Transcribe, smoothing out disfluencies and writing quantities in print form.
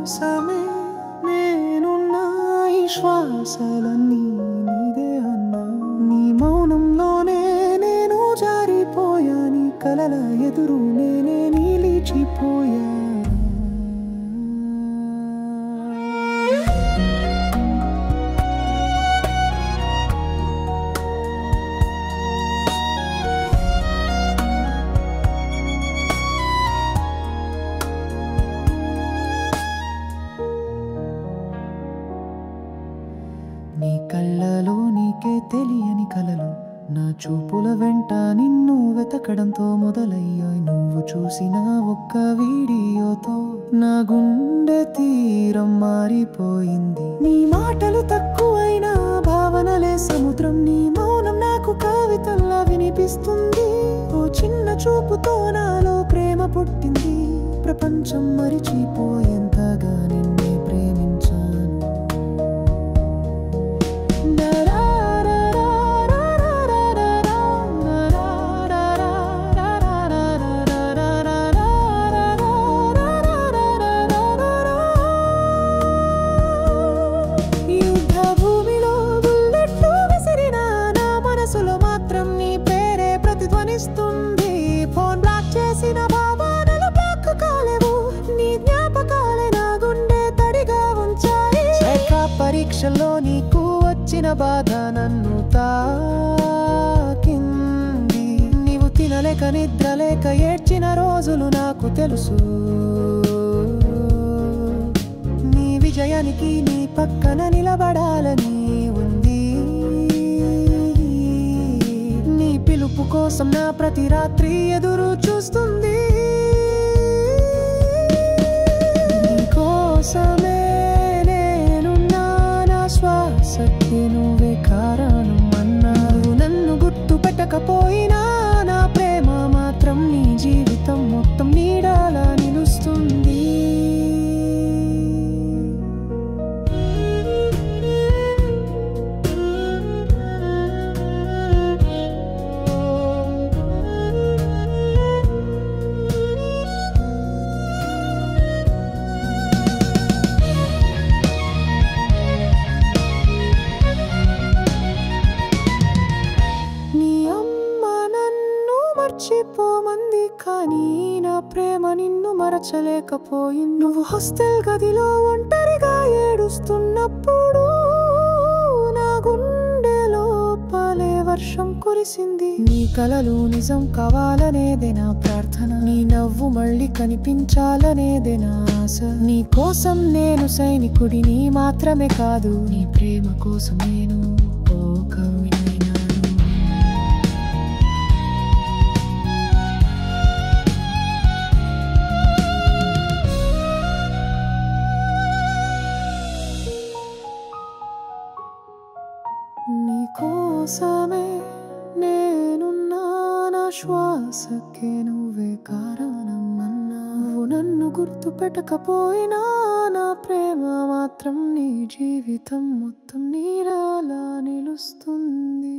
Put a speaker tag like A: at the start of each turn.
A: కోసమే నేనున్నా ఈ శ్వాసలన్నీ నీదే అన్నా నీ మౌనంలోనే నేను జారిపోయా నీ కలల ఎదురు నేనే నిలిచిపోయా నీ కళ్ళలో నీకే తెలియని కలలు నా చూపుల వెంట నిన్ను వెతకడంతో మొదలయ్యాయి నువ్వు చూసిన ఒక్క వీడియోతో నా గుండె తీరం మారిపోయింది నీ మాటలు తక్కువైనా భావనలే సముద్రం నీ మౌనం నాకు కవితల్లా వినిపిస్తుంది ఓ చిన్న చూపుతో నాలో ప్రేమ పుట్టింది ప్రపంచం మరిచిపోయేంతగా నిన్నే ప్రేమించాను ఫోన్ బ్లాక్ చేసిన భావనలు బ్లాక్ కాలేవు నీ జ్ఞాపకాలే నా గుండె తడిగా ఉంచాయి పరీక్షల్లో నీకు వచ్చిన బాధ నన్ను తాకింది నీవు తినలేక నిద్రలేక ఏడ్చిన రోజులు నాకు తెలుసు నీ విజయానికి నీ పక్కన నిలబడాలని ఉంది పిలుపు కోసం నా ప్రతి రాత్రి ఎదురు చూస్తుంది నీ కోసమే నేనున్నా నా శ్వాసకి నువ్వే కారణం అన్నావు నన్ను గుర్తు పెట్టకపోయినా నా ప్రేమ మాత్రం నీ జీవితం మొత్తం నీడలా నిలుస్తుంది మర్చిపోమంది కానీ నా ప్రేమ నిన్ను మరచలేకపోయింది నువ్వు హాస్టల్ గదిలో ఒంటరిగా ఏడుస్తున్నప్పుడు నా గుండెలో పలే వర్షం కురిసింది నీ కలలు నిజం కావాలనేదే నా ప్రార్థన నీ నవ్వు మళ్ళీ కనిపించాలనేదే నా ఆశ నీ కోసం నేను సైనికుడిని మాత్రమే కాదు నీ ప్రేమ కోసం నేను ఓ కవినైనాను నీ కోసమే నేనున్నా నా శ్వాసకే నువ్వే కారణం అన్నావు నన్ను గుర్తు పెట్టకపోయినా నా ప్రేమ మాత్రం నీ జీవితం మొత్తం నీడలా నిలుస్తుంది